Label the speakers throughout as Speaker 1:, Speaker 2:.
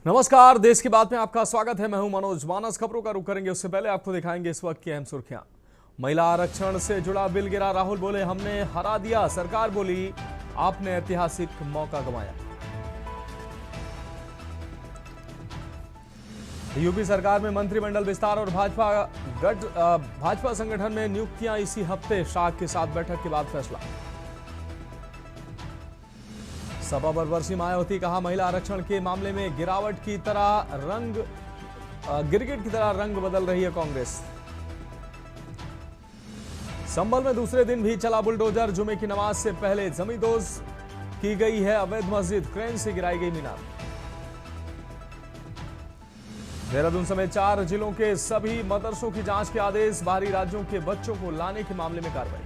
Speaker 1: नमस्कार, देश की बात में आपका स्वागत है। मैं हूं मनोज। मानस खबरों का रुख करेंगे, उससे पहले आपको दिखाएंगे इस वक्त की अहम सुर्खियां। महिला आरक्षण से जुड़ा बिल गिरा, राहुल बोले हमने हरा दिया, सरकार बोली आपने ऐतिहासिक मौका गंवाया। यूपी सरकार में मंत्रिमंडल विस्तार और भाजपा संगठन में नियुक्तियां इसी हफ्ते, शाह के साथ बैठक के बाद फैसला। सपा पर बरसी मायावती, कहा महिला आरक्षण के मामले में गिरगिट की तरह रंग बदल रही है कांग्रेस। संभल में दूसरे दिन भी चला बुलडोजर, जुमे की नमाज से पहले जमींदोज की गई है अवैध मस्जिद, क्रेन से गिराई गई मीनार। देहरादून समेत 4 जिलों के सभी मदरसों की जांच के आदेश, बाहरी राज्यों के बच्चों को लाने के मामले में कार्रवाई।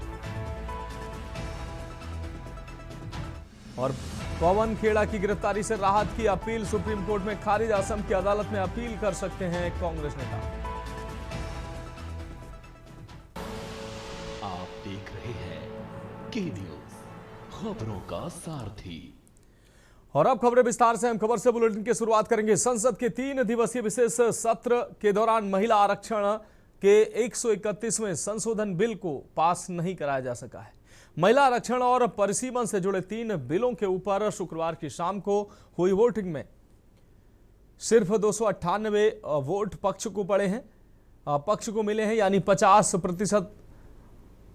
Speaker 1: और पवन खेड़ा की गिरफ्तारी से राहत की अपील सुप्रीम कोर्ट में खारिज, असम की अदालत में अपील कर सकते हैं कांग्रेस नेता।
Speaker 2: आप देख रहे हैं के न्यूज, खबरों का सारथी।
Speaker 1: और अब खबरें विस्तार से। हम खबर से बुलेटिन की शुरुआत करेंगे। संसद के 3 दिवसीय विशेष सत्र के दौरान महिला आरक्षण के 131वें संशोधन बिल को पास नहीं कराया जा सका है। महिला आरक्षण और परिसीमन से जुड़े 3 बिलों के ऊपर शुक्रवार की शाम को हुई वोटिंग में सिर्फ 298 वोट पक्ष को मिले हैं, यानी 50%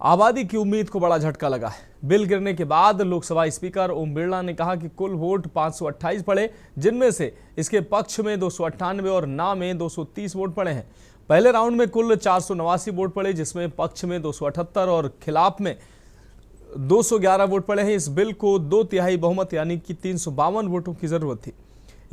Speaker 1: आबादी की उम्मीद को बड़ा झटका लगा है। बिल गिरने के बाद लोकसभा स्पीकर ओम बिरला ने कहा कि कुल वोट 528 पड़े, जिनमें से इसके पक्ष में 298 और ना में 230 वोट पड़े हैं। पहले राउंड में कुल 489 वोट पड़े, जिसमें पक्ष में 278 और खिलाफ में 211 वोट पड़े हैं। इस बिल को 2/3 बहुमत यानी कि 352 वोटों की जरूरत थी,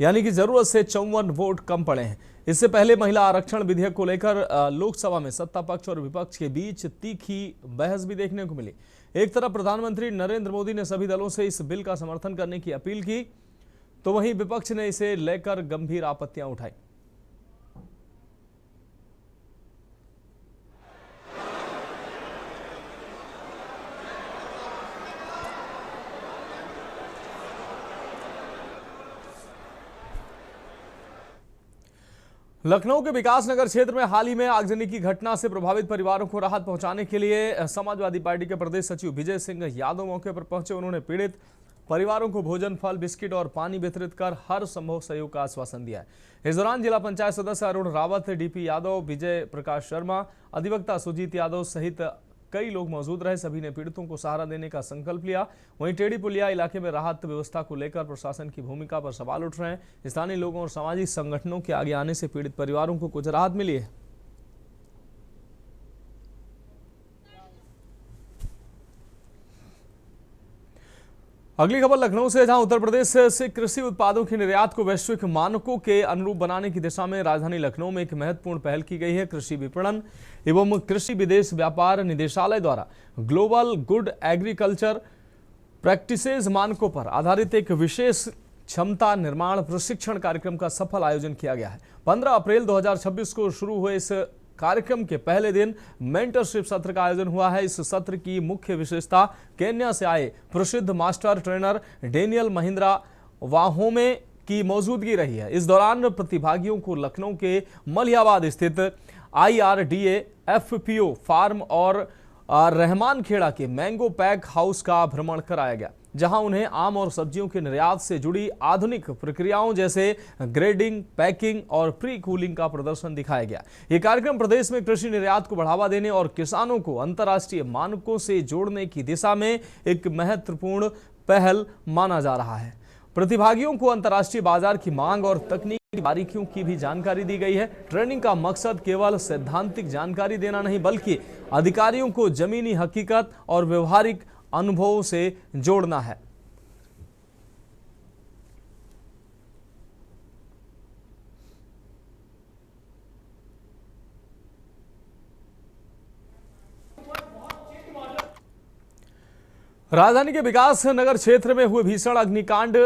Speaker 1: यानी कि जरूरत से 54 वोट कम पड़े हैं। इससे पहले महिला आरक्षण विधेयक को लेकर लोकसभा में सत्ता पक्ष और विपक्ष के बीच तीखी बहस भी देखने को मिली। एक तरफ प्रधानमंत्री नरेंद्र मोदी ने सभी दलों से इस बिल का समर्थन करने की अपील की, तो वहीं विपक्ष ने इसे लेकर गंभीर आपत्तियां उठाई। लखनऊ के विकास नगर क्षेत्र में हाल ही में आगजनी की घटना से प्रभावित परिवारों को राहत पहुंचाने के लिए समाजवादी पार्टी के प्रदेश सचिव विजय सिंह यादव मौके पर पहुंचे। उन्होंने पीड़ित परिवारों को भोजन, फल, बिस्किट और पानी वितरित कर हर संभव सहयोग का आश्वासन दिया है। इस दौरान जिला पंचायत सदस्य अरुण रावत, डीपी यादव, विजय प्रकाश शर्मा, अधिवक्ता सुजीत यादव सहित कई लोग मौजूद रहे। सभी ने पीड़ितों को सहारा देने का संकल्प लिया। वहीं टेढ़ी पुलिया इलाके में राहत व्यवस्था को लेकर प्रशासन की भूमिका पर सवाल उठ रहे हैं। स्थानीय लोगों और सामाजिक संगठनों के आगे आने से पीड़ित परिवारों को कुछ राहत मिली है। अगली खबर लखनऊ से, जहां उत्तर प्रदेश से कृषि उत्पादों के निर्यात को वैश्विक मानकों के अनुरूप बनाने की दिशा में राजधानी लखनऊ में एक महत्वपूर्ण पहल की गई है। कृषि विपणन एवं कृषि विदेश व्यापार निदेशालय द्वारा ग्लोबल गुड एग्रीकल्चर प्रैक्टिसेज मानकों पर आधारित एक विशेष क्षमता निर्माण प्रशिक्षण कार्यक्रम का सफल आयोजन किया गया है। 15 अप्रैल 2026 को शुरू हुए इस कार्यक्रम के पहले दिन मेंटरशिप सत्र का आयोजन हुआ है। इस सत्र की मुख्य विशेषता केन्या से आए प्रसिद्ध मास्टर ट्रेनर डेनियल महिंद्रा वाहोमे की मौजूदगी रही है। इस दौरान प्रतिभागियों को लखनऊ के मलिहाबाद स्थित IRDA FPO फार्म और रहमान खेड़ा के मैंगो पैक हाउस का भ्रमण कराया गया, जहां उन्हें आम और सब्जियों के निर्यात से जुड़ी आधुनिक प्रक्रियाओं जैसे ग्रेडिंग, पैकिंग और प्री कूलिंग का प्रदर्शन दिखाया गया। यह कार्यक्रम प्रदेश में कृषि निर्यात को बढ़ावा देने और किसानों को अंतर्राष्ट्रीय मानकों से जोड़ने की दिशा में एक महत्वपूर्ण पहल माना जा रहा है। प्रतिभागियों को अंतर्राष्ट्रीय बाजार की मांग और तकनीकी बारीकियों की भी जानकारी दी गई है। ट्रेनिंग का मकसद केवल सैद्धांतिक जानकारी देना नहीं, बल्कि अधिकारियों को जमीनी हकीकत और व्यवहारिक अनुभवों से जोड़ना है। राजधानी के विकास नगर क्षेत्र में हुए भीषण अग्निकांड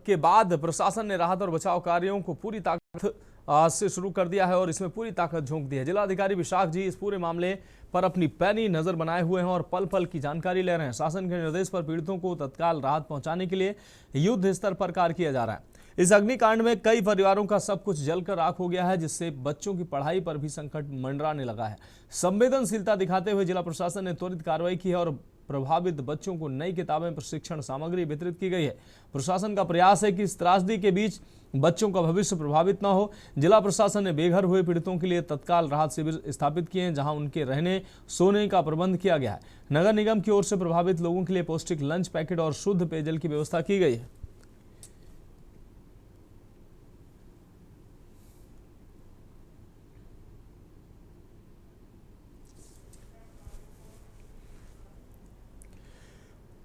Speaker 1: के बाद प्रशासन ने राहत और बचाव कार्यों को पूरी ताकत से शुरू कर दिया है और इसमें पूरी ताकत झोंक दी है। जिलाधिकारी विशाख जी इस पूरे मामले पर अपनी पैनी नजर बनाए हुए हैं और पल पल की जानकारी ले रहे हैं। शासन के निर्देश पर पीड़ितों को तत्काल राहत पहुंचाने के लिए युद्ध स्तर पर कार्य किया जा रहा है। इस अग्निकांड में कई परिवारों का सब कुछ जलकर राख हो गया है, जिससे बच्चों की पढ़ाई पर भी संकट मंडराने लगा है। संवेदनशीलता दिखाते हुए जिला प्रशासन ने त्वरित कार्रवाई की है और प्रभावित बच्चों को नई किताबें, प्रशिक्षण सामग्री वितरित की गई है। प्रशासन का प्रयास है कि इस त्रासदी के बीच बच्चों का भविष्य प्रभावित न हो। जिला प्रशासन ने बेघर हुए पीड़ितों के लिए तत्काल राहत शिविर स्थापित किए हैं, जहां उनके रहने सोने का प्रबंध किया गया है। नगर निगम की ओर से प्रभावित लोगों के लिए पौष्टिक लंच पैकेट और शुद्ध पेयजल की व्यवस्था की गई है।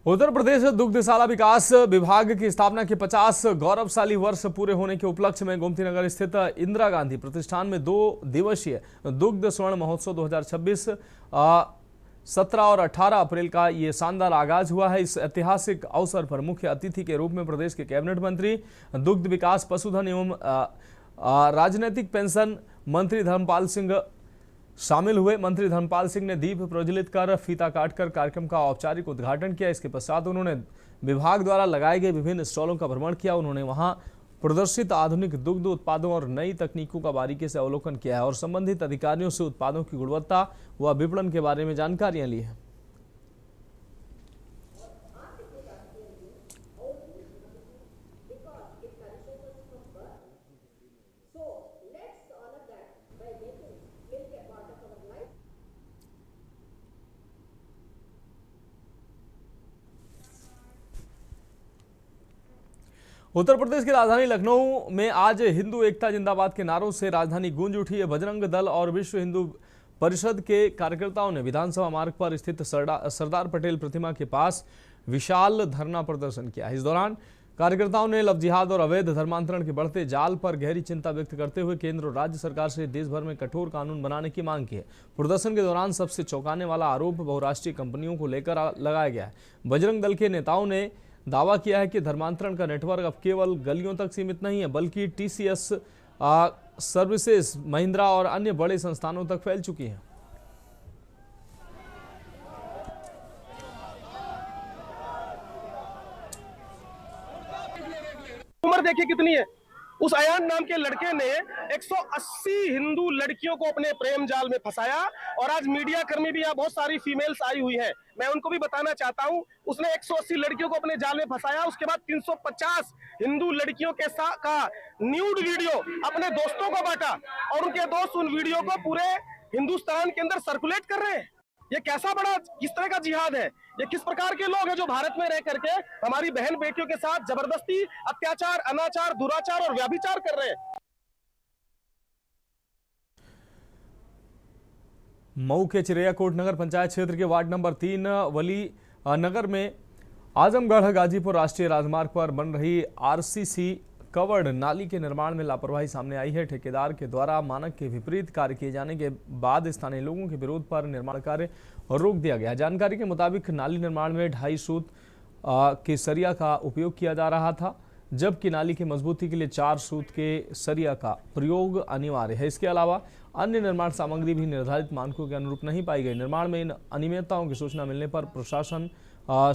Speaker 1: उत्तर प्रदेश दुग्धशाला विकास विभाग की स्थापना के 50 गौरवशाली वर्ष पूरे होने के उपलक्ष्य में गोमती नगर स्थित इंदिरा गांधी प्रतिष्ठान में 2 दिवसीय दुग्ध स्वर्ण महोत्सव 2026 17 और 18 अप्रैल का ये शानदार आगाज हुआ है। इस ऐतिहासिक अवसर पर मुख्य अतिथि के रूप में प्रदेश के कैबिनेट मंत्री, दुग्ध विकास, पशुधन एवं राजनीतिक पेंशन मंत्री धर्मपाल सिंह शामिल हुए। मंत्री धर्मपाल सिंह ने दीप प्रज्वलित कर फीता काटकर कार्यक्रम का औपचारिक उद्घाटन किया। इसके पश्चात उन्होंने विभाग द्वारा लगाए गए विभिन्न स्टॉलों का भ्रमण किया। उन्होंने वहां प्रदर्शित आधुनिक दुग्ध उत्पादों और नई तकनीकों का बारीकी से अवलोकन किया है और संबंधित अधिकारियों से उत्पादों की गुणवत्ता व विपणन के बारे में जानकारियां ली है। उत्तर प्रदेश की राजधानी लखनऊ में आज हिंदू एकता जिंदाबाद के नारों से राजधानी गूंज उठी है। बजरंग दल और विश्व हिंदू परिषद के कार्यकर्ताओं ने विधानसभा मार्ग पर स्थित सरदार पटेल प्रतिमा के पास विशाल धरना प्रदर्शन किया। इस दौरान कार्यकर्ताओं ने लव जिहाद और अवैध धर्मांतरण के बढ़ते जाल पर गहरी चिंता व्यक्त करते हुए केंद्र और राज्य सरकार से देश भर में कठोर कानून बनाने की मांग की है। प्रदर्शन के दौरान सबसे चौंकाने वाला आरोप बहुराष्ट्रीय कंपनियों को लेकर लगाया गया है। बजरंग दल के नेताओं ने दावा किया है कि धर्मांतरण का नेटवर्क अब केवल गलियों तक सीमित नहीं है, बल्कि टीसीएस सर्विसेज, महिंद्रा और अन्य बड़े संस्थानों तक फैल चुकी है।
Speaker 3: उम्र देखिए कितनी है। उस अयान नाम के लड़के ने 180 हिंदू लड़कियों को अपने प्रेम जाल में फंसाया और आज मीडिया कर्मी भी यहाँ बहुत सारी फीमेल्स आई हुई हैं, मैं उनको भी बताना चाहता हूँ। उसने 180 लड़कियों को अपने जाल में फंसाया, उसके बाद 350 हिंदू लड़कियों के साथ का न्यूड वीडियो अपने दोस्तों को बांटा और उनके दोस्त उन वीडियो को पूरे हिंदुस्तान के अंदर सर्कुलेट कर रहे हैं। ये कैसा बड़ा, किस तरह का जिहाद है? ये किस प्रकार के लोग हैं जो भारत में रह करके हमारी बहन बेटियों के साथ जबरदस्ती अत्याचार, अनाचार, दुराचार और व्याभिचार कर रहे हैं?
Speaker 1: मऊ के चिरैयाकोट नगर पंचायत क्षेत्र के वार्ड नंबर 3 वली नगर में आजमगढ़ गाजीपुर राष्ट्रीय राजमार्ग पर बन रही आरसीसी कवर्ड नाली के निर्माण में लापरवाही सामने आई है। ठेकेदार के द्वारा मानक के विपरीत कार्य किए जाने के बाद स्थानीय लोगों के विरोध पर निर्माण कार्य रोक दिया गया। जानकारी के मुताबिक नाली निर्माण में 2.5 सूत के सरिया का उपयोग किया जा रहा था, जबकि नाली की मजबूती के लिए 4 सूत के सरिया का प्रयोग अनिवार्य है। इसके अलावा अन्य निर्माण सामग्री भी निर्धारित मानकों के अनुरूप नहीं पाई गई। निर्माण में इन अनियमितताओं की सूचना मिलने पर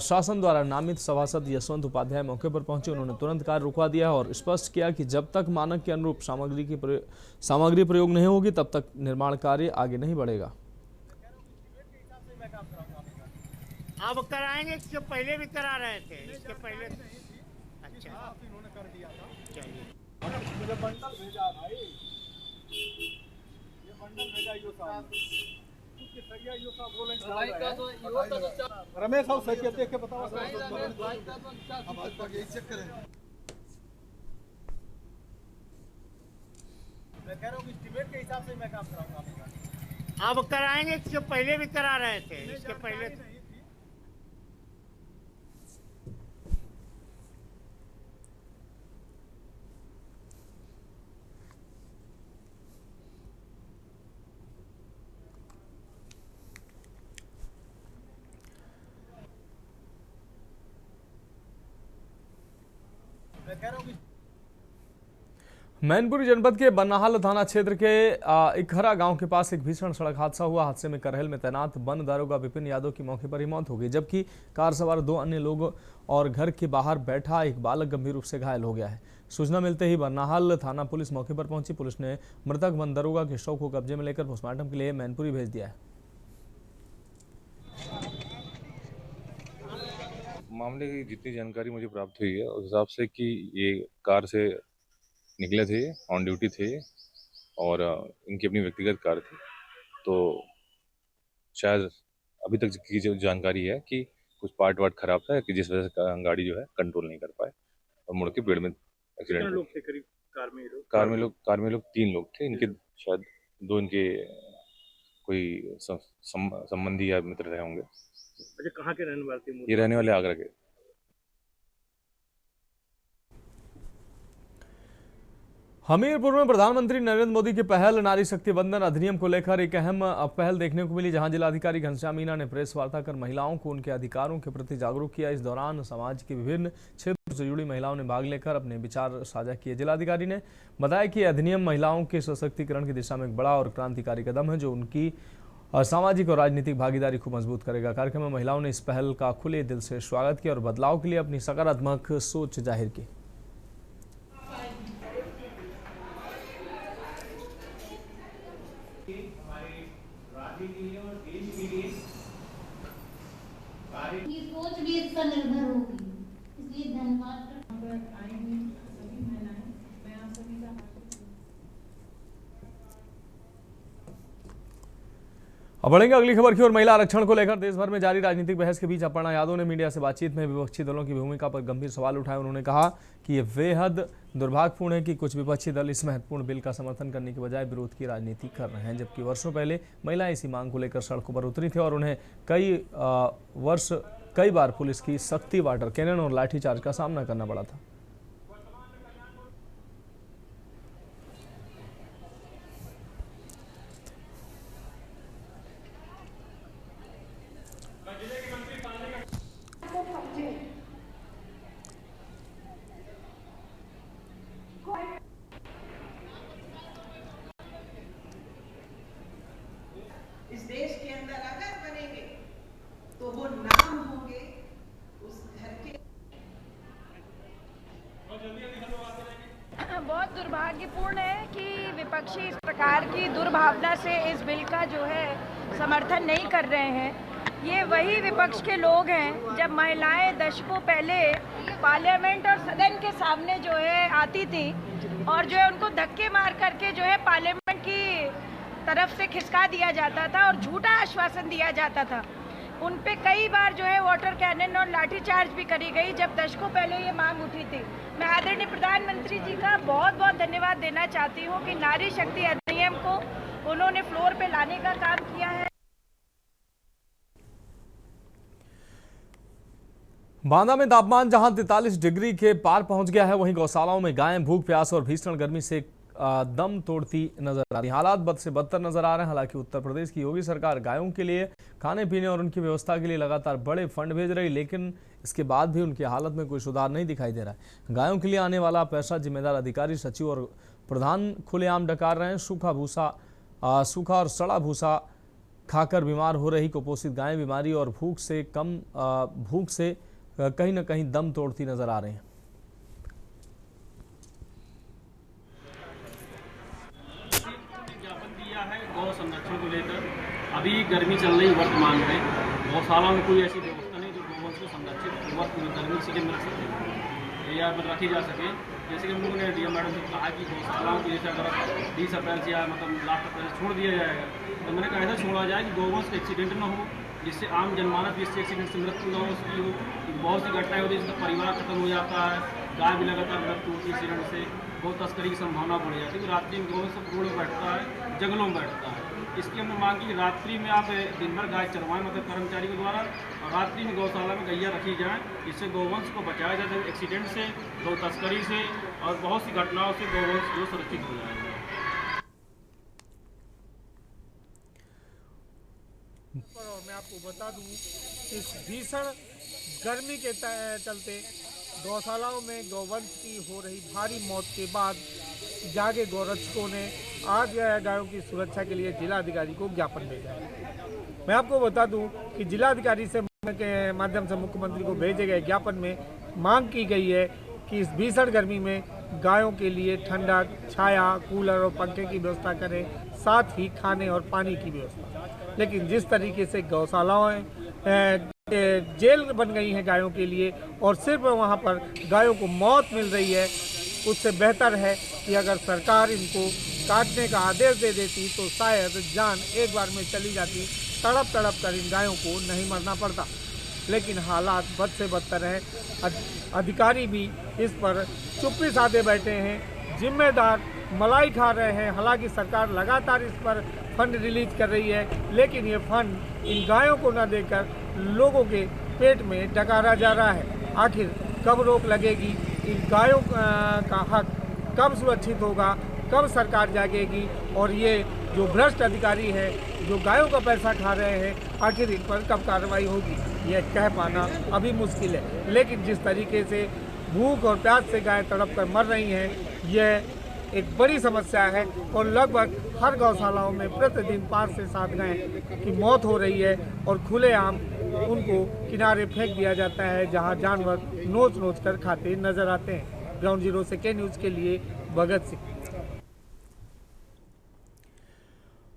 Speaker 1: शासन द्वारा नामित सभासद यशवंत उपाध्याय मौके पर पहुंचे। उन्होंने तुरंत कार्य रुकवा दिया और स्पष्ट किया कि जब तक मानक के अनुरूप सामग्री प्रयोग नहीं होगी तब तक निर्माण कार्य आगे नहीं बढ़ेगा।
Speaker 4: अब कराएंगे, इसके पहले भी करा रहे थे, इसके पहले अच्छा इन्होंने कर दिया था। चलिए मुझे बंडल भेजा भाई, ये बंडल भेजा यो साहब, इसके सरिया यो साहब बोलें भाई का तो यो तो रमेश साहब सरिया देख के बताओ भाई का तो अब आज तक यही चेक करें। मैं कह रहा हूं एस्टीमेट के हिसाब से मैं काम कराऊंगा। अब कराएंगे, इसके पहले भी करा रहे थे, इसके पहले
Speaker 1: मैनपुरी जनपद के बनाहाल थाना क्षेत्र के इकहरा गांव के पास एक भीषण सड़क हादसा हुआ। हादसे में करहल में तैनात वन दारोगा विपिन यादव की मौके पर ही मौत हो गई, जबकि कार सवार 2 अन्य लोग और घर के बाहर बैठा एक बालक गंभीर रूप से घायल हो गया है। सूचना मिलते ही बरनाहाल थाना पुलिस मौके पर पहुंची। पुलिस ने मृतक वन दरोगा के शव को कब्जे में लेकर पोस्टमार्टम के लिए मैनपुरी भेज दिया है।
Speaker 5: मामले की जितनी जानकारी मुझे प्राप्त हुई है उस हिसाब से कि ये कार से निकले थे, ऑन ड्यूटी थे और इनकी अपनी व्यक्तिगत कार थी। तो शायद अभी तक की जो जानकारी है कि कुछ पार्ट वार्ट खराब था कि जिस वजह से गाड़ी जो है कंट्रोल नहीं कर पाए और मुड़ के पेड़ में एक्सीडेंट।
Speaker 3: कितने लोग थे करीब कार में?
Speaker 5: कार में लोग 3 लोग थे। इनके शायद 2 इनके कोई संबंधी या मित्र रहे होंगे।
Speaker 3: अच्छा, कहाँ के रहने वाले थे?
Speaker 5: ये रहने वाले आगरा के।
Speaker 1: हमीरपुर में प्रधानमंत्री नरेंद्र मोदी की पहल नारी शक्ति वंदन अधिनियम को लेकर एक अहम पहल देखने को मिली, जहां जिलाधिकारी घनश्याम मीना ने प्रेस वार्ता कर महिलाओं को उनके अधिकारों के प्रति जागरूक किया। इस दौरान समाज के विभिन्न क्षेत्रों से जुड़ी महिलाओं ने भाग लेकर अपने विचार साझा किए। जिलाधिकारी ने बताया कि अधिनियम महिलाओं के सशक्तिकरण की दिशा में एक बड़ा और क्रांतिकारी कदम है, जो उनकी सामाजिक और राजनीतिक भागीदारी को मजबूत करेगा। कार्यक्रम में महिलाओं ने इस पहल का खुले दिल से स्वागत किया और बदलाव के लिए अपनी सकारात्मक सोच जाहिर की।
Speaker 6: ये सोच भी इस पर निर्भर होगी, इसलिए धन्यवाद।
Speaker 1: अब बढ़ेंगे अगली खबर की ओर। महिला आरक्षण को लेकर देश भर में जारी राजनीतिक बहस के बीच अपर्णा यादव ने मीडिया से बातचीत में विपक्षी दलों की भूमिका पर गंभीर सवाल उठाए। उन्होंने कहा कि ये बेहद दुर्भाग्यपूर्ण है कि कुछ विपक्षी दल इस महत्वपूर्ण बिल का समर्थन करने के बजाय विरोध की राजनीति कर रहे हैं, जबकि वर्षों पहले महिलाएं इसी मांग को लेकर सड़कों पर उतरी थी और उन्हें कई बार पुलिस की सख्ती, वाटर कैनन और लाठीचार्ज का सामना करना पड़ा था।
Speaker 7: इस देश के अंदर अगर बनेंगे तो वो नाम होंगे उस घर के।
Speaker 8: बहुत दुर्भाग्यपूर्ण है कि विपक्षी इस प्रकार की दुर्भावना से इस बिल का जो है समर्थन नहीं कर रहे हैं। ये वही विपक्ष के लोग हैं जब महिलाएं दशकों पहले पार्लियामेंट और सदन के सामने जो है आती थी और जो है उनको धक्के मार करके जो है पार्लियामेंट की तरफ से खिसका दिया जाता था और झूठा आश्वासन दिया जाता था। उन पे कई बार जो है वाटर कैनन और लाठीचार्ज भी करी गई जब दशकों पहले ये मांग उठी थी। मैं आदरणीय प्रधानमंत्री जी का बहुत बहुत धन्यवाद देना चाहती हूँ कि नारी शक्ति अधिनियम को उन्होंने फ्लोर पे लाने का काम किया है।
Speaker 1: बांदा में तापमान जहां 43 डिग्री के पार पहुंच गया है, वहीं गौशालाओं में गायें भूख, प्यास और भीषण गर्मी से दम तोड़ती नजर आ रही। हालात बद से बदतर नजर आ रहे हैं। हालांकि उत्तर प्रदेश की योगी सरकार गायों के लिए खाने पीने और उनकी व्यवस्था के लिए लगातार बड़े फंड भेज रही, लेकिन इसके बाद भी उनकी हालत में कोई सुधार नहीं दिखाई दे रहा है। गायों के लिए आने वाला पैसा जिम्मेदार अधिकारी, सचिव और प्रधान खुलेआम डकार रहे हैं। सूखा और सड़ा भूसा खाकर बीमार हो रही कुपोषित गायें बीमारी और भूख से कहीं न कहीं दम तोड़ती नजर आ रही हैं।
Speaker 9: गौ संरक्षण को लेकर अभी गर्मी चल रही वर्तमान में गौशाला में कोई ऐसी व्यवस्था नहीं जो गौवंश को संरक्षित गर्मी सीजन में रख सके या रखी जा सके। जैसे कि हम लोगों ने डीएम मैडम से कहा कि गौशालाओं को जैसे अगर 20 अप्रैल से या मतलब लास्ट अप्रैल छोड़ दिया जाएगा, तो मैंने कहा ऐसा छोड़ा जाए कि गौवंश का एक्सीडेंट न हो, जिससे आम जनमानस भी इससे एक्सीडेंट से मृत्यु न हो उसकी हो। बहुत सी घटनाएं होती है जिसका परिवार खत्म हो जाता है, गाय भी लगातार मृत्यु होती है एक्सीडेंट से, बहुत तस्करी की संभावना बढ़ जाती है। रात्रि में गौवंश रोड में बैठता है, जंगलों में बैठता है। इसकी हमने मांग की रात्रि में आप दिन भर गाय चरवाएं मतलब कर्मचारी के द्वारा, और रात्रि में गौशाला में गैया रखी जाए। इससे गौवंश को बचाया जाए एक्सीडेंट से, गौ तस्करी से और बहुत सी घटनाओं से गौवंश जो सुरक्षित हो जाएगा।
Speaker 4: और मैं आपको बता दूं इस भीषण गर्मी के चलते गौशालाओं में गौवंश की हो रही भारी मौत के बाद जागे गौरक्षकों ने आज गायों की सुरक्षा के लिए जिलाधिकारी को ज्ञापन भेजा है। मैं आपको बता दूं कि जिलाधिकारी से के माध्यम से मुख्यमंत्री को भेजे गए ज्ञापन में मांग की गई है कि इस भीषण गर्मी में गायों के लिए ठंडक, छाया, कूलर और पंखे की व्यवस्था करें, साथ ही खाने और पानी की व्यवस्था। लेकिन जिस तरीके से गौशालाएं जेल बन गई हैं गायों के लिए और सिर्फ वहां पर गायों को मौत मिल रही है, उससे बेहतर है कि अगर सरकार इनको काटने का आदेश दे देती तो शायद जान एक बार में चली जाती, तड़प तड़प कर इन गायों को नहीं मरना पड़ता। लेकिन हालात बद से बदतर है। अधिकारी भी इस पर चुप्पी साधे बैठे हैं, जिम्मेदार मलाई खा रहे हैं। हालांकि सरकार लगातार इस पर फंड रिलीज कर रही है, लेकिन ये फंड इन गायों को न देकर लोगों के पेट में डकारा जा रहा है। आखिर कब रोक लगेगी? इन गायों का हक कब सुरक्षित होगा? कब सरकार जागेगी? और ये जो भ्रष्ट अधिकारी है, जो गायों का पैसा खा रहे हैं, आखिर इन पर कब कार्रवाई होगी? यह कह पाना अभी मुश्किल है। लेकिन जिस तरीके से भूख और प्यास से गाय तड़प कर मर रही हैं, यह एक बड़ी समस्या है और लगभग हर गौशालाओं में प्रतिदिन 5 से 7 गाय की मौत हो रही है और खुलेआम उनको किनारे फेंक दिया जाता है, जहां जानवर नोच नोच कर खाते नजर आते हैं। ग्राउंड जीरो से के न्यूज़ के लिए भगत सिंह।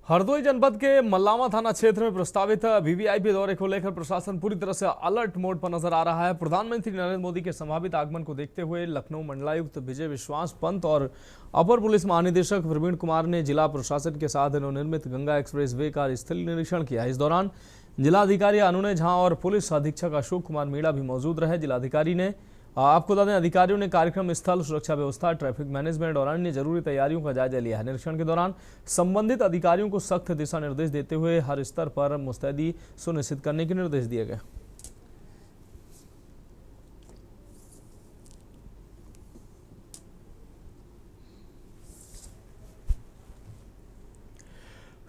Speaker 1: हरदोई जनपद के मल्लावा थाना क्षेत्र में प्रस्तावित वीवीआईपी दौरे को लेकर प्रशासन पूरी तरह से अलर्ट मोड पर नजर आ रहा है। प्रधानमंत्री नरेंद्र मोदी के संभावित आगमन को देखते हुए लखनऊ मंडलायुक्त विजय विश्वास पंत और अपर पुलिस महानिदेशक प्रवीण कुमार ने जिला प्रशासन के साथ नवनिर्मित गंगा एक्सप्रेस वे का स्थलीय निरीक्षण किया। इस दौरान जिलाधिकारी अनुनय झा और पुलिस अधीक्षक अशोक कुमार मीणा भी मौजूद रहे। जिलाधिकारी ने आपको बता दें, अधिकारियों ने कार्यक्रम स्थल, सुरक्षा व्यवस्था, ट्रैफिक मैनेजमेंट और अन्य जरूरी तैयारियों का जायजा लिया है। निरीक्षण के दौरान संबंधित अधिकारियों को सख्त दिशा निर्देश देते हुए हर स्तर पर मुस्तैदी सुनिश्चित करने के निर्देश दिए गए।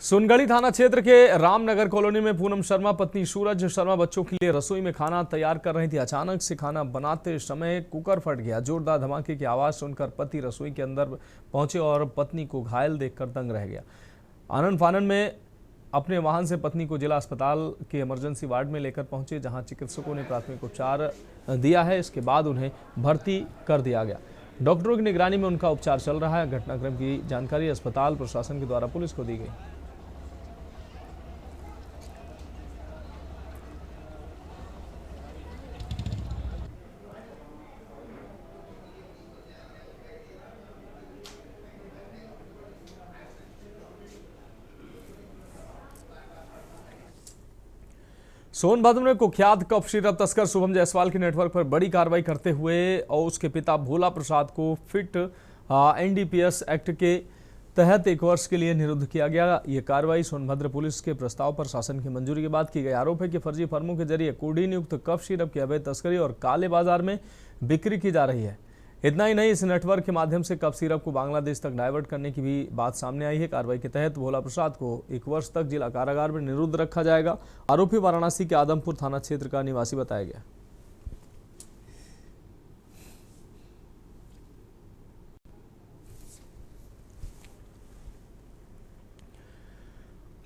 Speaker 1: सोनगढ़ी थाना क्षेत्र के रामनगर कॉलोनी में पूनम शर्मा पत्नी सूरज शर्मा बच्चों के लिए रसोई में खाना तैयार कर रही थी। अचानक से खाना बनाते समय कुकर फट गया। जोरदार धमाके की आवाज सुनकर पति रसोई के अंदर पहुंचे और पत्नी को घायल देखकर दंग रह गया। आनन फानन में अपने वाहन से पत्नी को जिला अस्पताल के इमरजेंसी वार्ड में लेकर पहुंचे, जहां चिकित्सकों ने प्राथमिक उपचार दिया है। इसके बाद उन्हें भर्ती कर दिया गया। डॉक्टरों की निगरानी में उनका उपचार चल रहा है। घटनाक्रम की जानकारी अस्पताल प्रशासन के द्वारा पुलिस को दी गई। सोनभद्र में कुख्यात कप सिरप तस्कर शुभम जायसवाल के नेटवर्क पर बड़ी कार्रवाई करते हुए और उसके पिता भोला प्रसाद को फिट एनडीपीएस एक्ट के तहत 1 वर्ष के लिए निरुद्ध किया गया। ये कार्रवाई सोनभद्र पुलिस के प्रस्ताव पर शासन की मंजूरी के बाद की गई। आरोप है कि फर्जी फर्मों के जरिए कोडीन युक्त कप सिरप की अवैध तस्करी और काले बाजार में बिक्री की जा रही है। इतना ही नहीं, इस नेटवर्क के माध्यम से कप सिरप को बांग्लादेश तक डाइवर्ट करने की भी बात सामने आई है। कार्रवाई के तहत भोला प्रसाद को 1 वर्ष तक जिला कारागार में निरुद्ध रखा जाएगा। आरोपी वाराणसी के आदमपुर थाना क्षेत्र का निवासी बताया गया।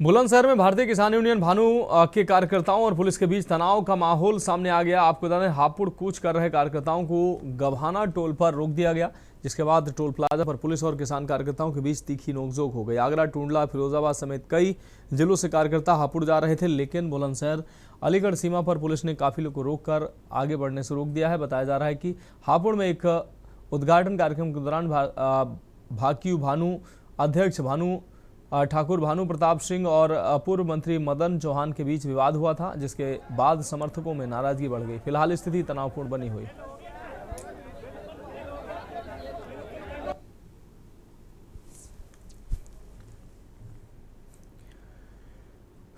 Speaker 1: बुलंदशहर में भारतीय किसान यूनियन भानु के कार्यकर्ताओं और पुलिस के बीच तनाव का माहौल सामने आ गया। आपको बता दें, हापुड़ कूच कर रहे कार्यकर्ताओं को गभाना टोल पर रोक दिया गया, जिसके बाद टोल प्लाजा पर पुलिस और किसान कार्यकर्ताओं के बीच तीखी नोकझोंक हो गई। आगरा, टूंडला, फिरोजाबाद समेत कई जिलों से कार्यकर्ता हापुड़ जा रहे थे, लेकिन बुलंदशहर अलीगढ़ सीमा पर पुलिस ने काफिले को रोककर आगे बढ़ने से रोक दिया है। बताया जा रहा है कि हापुड़ में एक उद्घाटन कार्यक्रम के दौरान भाकियू भानु अध्यक्ष भानु ठाकुर भानु प्रताप सिंह और पूर्व मंत्री मदन चौहान के बीच विवाद हुआ था, जिसके बाद समर्थकों में नाराजगी बढ़ गई। फिलहाल स्थिति तनावपूर्ण बनी हुई।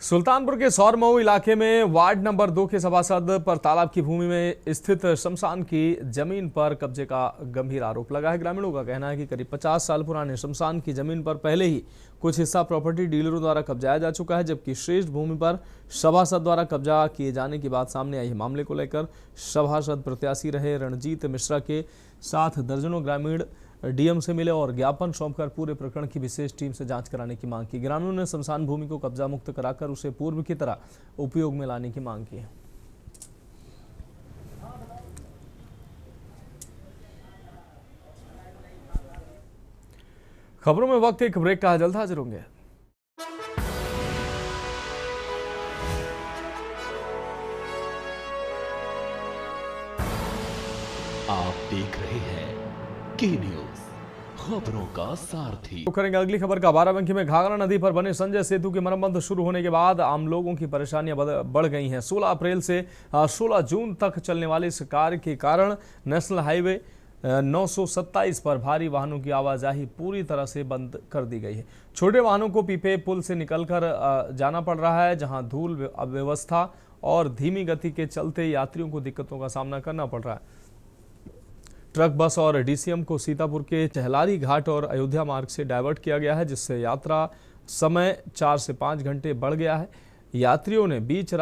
Speaker 1: सुल्तानपुर के सौरमऊ इलाके में वार्ड नंबर 2 के सभासद पर तालाब की भूमि में स्थित शमशान की जमीन पर कब्जे का गंभीर आरोप लगा है। ग्रामीणों का कहना है कि करीब 50 साल पुराने शमशान की जमीन पर पहले ही कुछ हिस्सा प्रॉपर्टी डीलरों द्वारा कब्जाया जा चुका है, जबकि श्रेष्ठ भूमि पर सभासद द्वारा कब्जा किए जाने की बात सामने आई है। मामले को लेकर सभासद प्रत्याशी रहे रणजीत मिश्रा के साथ दर्जनों ग्रामीण डीएम से मिले और ज्ञापन सौंपकर पूरे प्रकरण की विशेष टीम से जांच कराने की मांग की। ग्रामीणों ने शमशान भूमि को कब्जा मुक्त कराकर उसे पूर्व की तरह उपयोग में लाने की मांग की है। खबरों में वक्त एक ब्रेक का है, जल्द हाजिर होंगे।
Speaker 2: आप देख रहे हैं के न्यूज, खबरों का सारथी।
Speaker 1: तो करेंगे अगली खबर का। बाराबंकी में घाघरा नदी पर बने संजय सेतु की मरम्मत शुरू होने के बाद आम लोगों की परेशानियां बढ़ गई हैं। 16 अप्रैल से 16 जून तक चलने वाले इस कार्य के कारण नेशनल हाईवे 927 पर भारी वाहनों की आवाजाही पूरी तरह से बंद कर दी गई है। छोटे वाहनों को पीपे पुल से निकलकर जाना पड़ रहा है, जहां धूल अव्यवस्था और धीमी गति के चलते यात्रियों को दिक्कतों का सामना करना पड़ रहा है। ट्रक, बस और डीसीएम को सीतापुर के चहलारी घाट और अयोध्या मार्ग से डाइवर्ट किया गया है, जिससे यात्रा समय 4 से 5 घंटे बढ़ गया है। यात्रियों ने बीच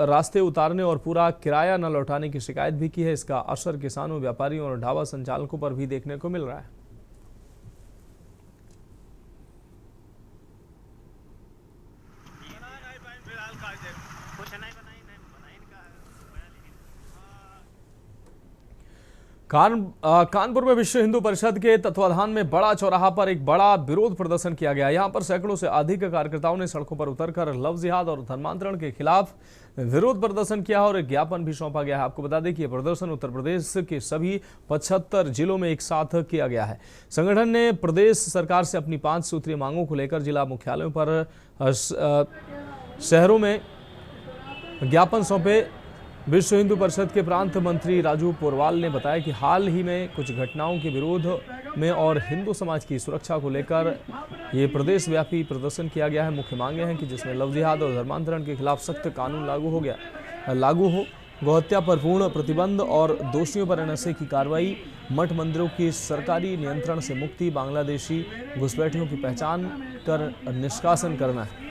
Speaker 1: रास्ते उतारने और पूरा किराया न लौटाने की शिकायत भी की है। इसका असर किसानों, व्यापारियों और ढाबा संचालकों पर भी देखने को मिल रहा है। कानपुर में विश्व हिंदू परिषद के तत्वाधान में बड़ा चौराहा पर एक बड़ा विरोध प्रदर्शन किया गया। यहां पर सैकड़ों से अधिक कार्यकर्ताओं ने सड़कों पर उतरकर लव जिहाद और धर्मांतरण के खिलाफ विरोध प्रदर्शन किया और एक ज्ञापन भी सौंपा गया है। आपको बता दें कि यह प्रदर्शन उत्तर प्रदेश के सभी 75 जिलों में एक साथ किया गया है। संगठन ने प्रदेश सरकार से अपनी 5 सूत्रीय मांगों को लेकर जिला मुख्यालयों पर शहरों में ज्ञापन सौंपे। विश्व हिंदू परिषद के प्रांत मंत्री राजू पोरवाल ने बताया कि हाल ही में कुछ घटनाओं के विरोध में और हिंदू समाज की सुरक्षा को लेकर ये प्रदेश व्यापी प्रदर्शन किया गया है। मुख्य मांगे हैं कि जिसमें लव जिहाद और धर्मांतरण के खिलाफ सख्त कानून लागू हो, गौहत्या पर पूर्ण प्रतिबंध और दोषियों पर एनएसए की कार्रवाई, मठ मंदिरों की सरकारी नियंत्रण से मुक्ति, बांग्लादेशी घुसपैठियों की पहचान कर निष्कासन करना है।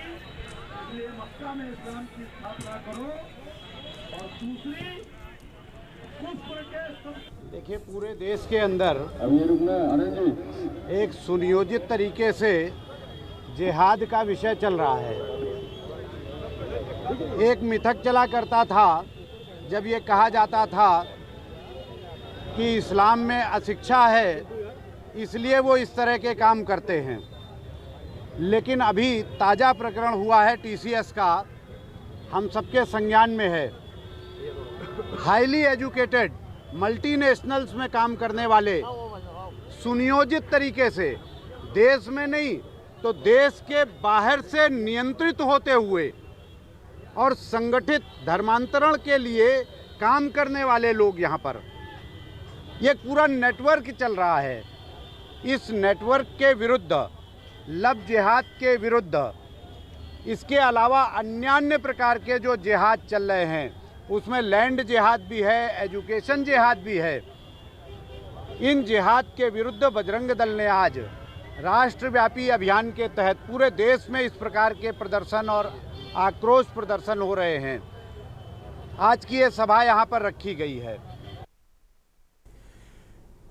Speaker 10: देखिए, पूरे देश के अंदर एक सुनियोजित तरीके से जिहाद का विषय चल रहा है। एक मिथक चला करता था जब ये कहा जाता था कि इस्लाम में अशिक्षा है, इसलिए वो इस तरह के काम करते हैं। लेकिन अभी ताज़ा प्रकरण हुआ है टीसीएस का, हम सबके संज्ञान में है। हाईली एजुकेटेड मल्टीनेशनल्स में काम करने वाले सुनियोजित तरीके से देश में नहीं तो देश के बाहर से नियंत्रित होते हुए और संगठित धर्मांतरण के लिए काम करने वाले लोग यहाँ पर, ये पूरा नेटवर्क चल रहा है। इस नेटवर्क के विरुद्ध, लव जिहाद के विरुद्ध, इसके अलावा अन्य प्रकार के जो जिहाद चल रहे हैं, उसमें लैंड जिहाद भी है, एजुकेशन जिहाद भी है। इन जिहाद के विरुद्ध बजरंग दल ने आज राष्ट्रव्यापी अभियान के तहत पूरे देश में इस प्रकार के प्रदर्शन और आक्रोश प्रदर्शन हो रहे हैं। आज की ये सभा यहाँ पर रखी गई है।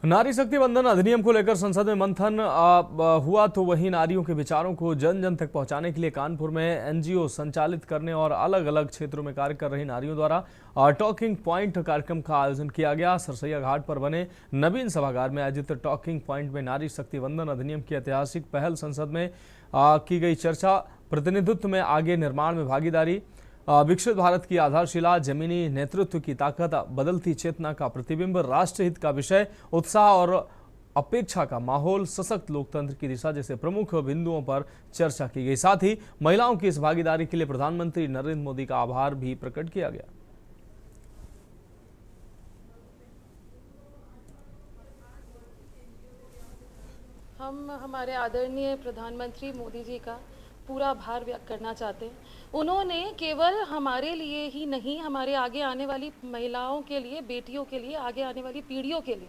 Speaker 1: नारी शक्ति वंदन अधिनियम को लेकर संसद में मंथन हुआ, तो वहीं नारियों के विचारों को जन जन तक पहुंचाने के लिए कानपुर में एनजीओ संचालित करने और अलग अलग क्षेत्रों में कार्य कर रही नारियों द्वारा टॉकिंग पॉइंट कार्यक्रम का आयोजन किया गया। सरसैया घाट पर बने नवीन सभागार में आयोजित टॉकिंग पॉइंट में नारी शक्ति वंदन अधिनियम की ऐतिहासिक पहल, संसद में की गई चर्चा, प्रतिनिधित्व में आगे निर्माण में भागीदारी, विकसित भारत की आधारशिला, जमीनी नेतृत्व की ताकत, बदलती चेतना का प्रतिबिंब, राष्ट्रहित का विषय, उत्साह और अपेक्षा का माहौल, सशक्त लोकतंत्र की दिशा जैसे प्रमुख बिंदुओं पर चर्चा की गई। साथ ही महिलाओं की इस भागीदारी के लिए प्रधानमंत्री नरेंद्र मोदी का आभार भी प्रकट किया गया।
Speaker 11: हम हमारे आदरणीय प्रधानमंत्री मोदी जी का पूरा आभार व्यक्त करना चाहते हैं। उन्होंने केवल हमारे लिए ही नहीं, हमारे आगे आने वाली महिलाओं के लिए, बेटियों के लिए, आगे आने वाली पीढ़ियों के लिए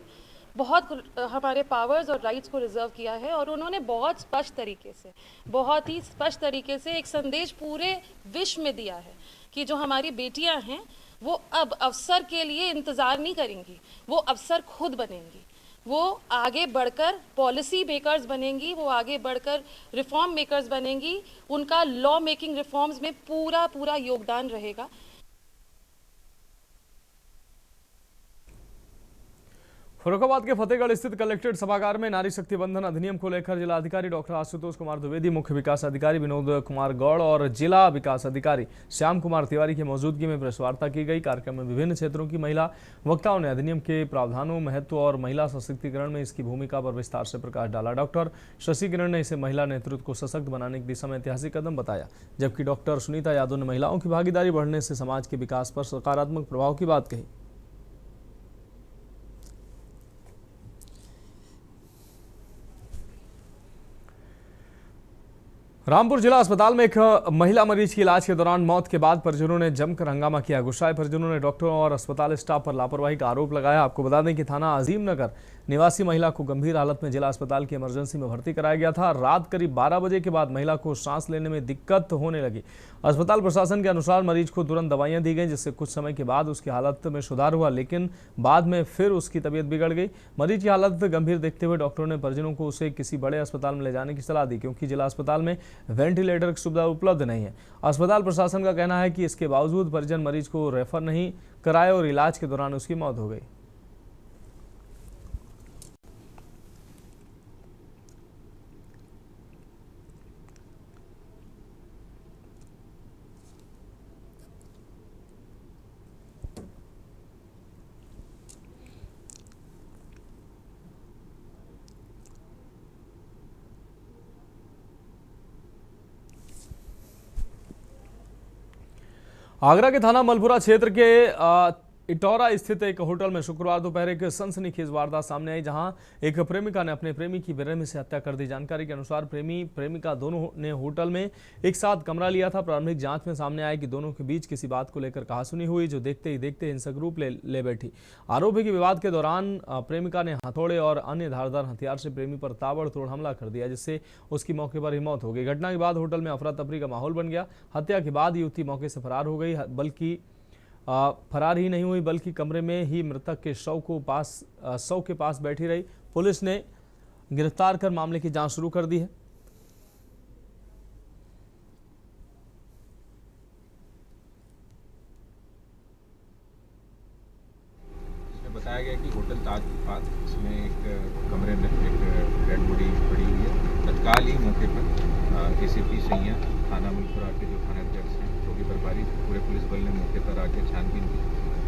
Speaker 11: बहुत हमारे पावर्स और राइट्स को रिजर्व किया है। और उन्होंने बहुत स्पष्ट तरीके से, बहुत ही स्पष्ट तरीके से एक संदेश पूरे विश्व में दिया है कि जो हमारी बेटियां हैं वो अब अवसर के लिए इंतज़ार नहीं करेंगी, वो अवसर खुद बनेंगी, वो आगे बढ़कर पॉलिसी मेकर्स बनेंगी, वो आगे बढ़कर रिफॉर्म मेकर्स बनेंगी। उनका लॉ मेकिंग रिफॉर्म्स में पूरा योगदान रहेगा।
Speaker 1: फर्रुखाबाद के फतेहगढ़ स्थित कलेक्ट्रेट सभागार में नारी शक्ति बंधन अधिनियम को लेकर जिलाधिकारी डॉक्टर आशुतोष कुमार द्विवेदी, मुख्य विकास अधिकारी विनोद कुमार गौड़ और जिला विकास अधिकारी श्याम कुमार तिवारी की मौजूदगी में प्रेस वार्ता की गई। कार्यक्रम में विभिन्न क्षेत्रों की महिला वक्ताओं ने अधिनियम के प्रावधानों, महत्व और महिला सशक्तिकरण में इसकी भूमिका पर विस्तार से प्रकाश डाला। डॉक्टर शशि किरण ने इसे महिला नेतृत्व को सशक्त बनाने की दिशा में ऐतिहासिक कदम बताया, जबकि डॉक्टर सुनीता यादव ने महिलाओं की भागीदारी बढ़ने से समाज के विकास पर सकारात्मक प्रभाव की बात कही। रामपुर जिला अस्पताल में एक महिला मरीज की इलाज के दौरान मौत के बाद परिजनों ने जमकर हंगामा किया। गुस्साए परिजनों ने डॉक्टरों और अस्पताल स्टाफ पर लापरवाही का आरोप लगाया। आपको बता दें कि थाना अजीम नगर निवासी महिला को गंभीर हालत में जिला अस्पताल की इमरजेंसी में भर्ती कराया गया था। रात करीब 12 बजे के बाद महिला को सांस लेने में दिक्कत होने लगी। अस्पताल प्रशासन के अनुसार मरीज को तुरंत दवाइयां दी गई, जिससे कुछ समय के बाद उसकी हालत में सुधार हुआ, लेकिन बाद में फिर उसकी तबीयत बिगड़ गई। मरीज की हालत गंभीर देखते हुए डॉक्टरों ने परिजनों को उसे किसी बड़े अस्पताल में ले जाने की सलाह दी, क्योंकि जिला अस्पताल में वेंटिलेटर की सुविधा उपलब्ध नहीं है। अस्पताल प्रशासन का कहना है कि इसके बावजूद परिजन मरीज को रेफर नहीं कराए और इलाज के दौरान उसकी मौत हो गई। आगरा के थाना मलपुरा क्षेत्र के इटौरा स्थित एक होटल में शुक्रवार दोपहर एक सनसनीखेज वारदात सामने आई, जहां एक प्रेमिका ने अपने प्रेमी की बेरहमी से हत्या कर दी। जानकारी के अनुसार प्रेमी प्रेमिका दोनों ने होटल में एक साथ कमरा लिया था। प्रारंभिक जांच में सामने आया कि दोनों के बीच किसी बात को लेकर कहासुनी हुई, जो देखते ही देखते हिंसक रूप ले बैठी। आरोप है कि विवाद के दौरान प्रेमिका ने हथौड़े और अन्य धारदार हथियार से प्रेमी पर ताबड़तोड़ हमला कर दिया, जिससे उसकी मौके पर ही मौत हो गई। घटना के बाद होटल में अफरा तफरी का माहौल बन गया। हत्या के बाद युवती मौके से फरार हो गई, बल्कि फरार ही नहीं हुई बल्कि कमरे में ही मृतक के शव के पास बैठी रही। पुलिस ने गिरफ्तार कर मामले की जांच शुरू कर दी है।
Speaker 12: इसमें बताया गया कि होटल ताज के पास इसमें एक कमरे में एक डेड बॉडी पड़ी हुई है। तत्काल ही मौके पर एसीपी सैया थाना मलपुरा के जो थानाध्यक्ष हैं, चौकी प्रभारी, पूरे पुलिस बल ने मौके पर आके छानबीन की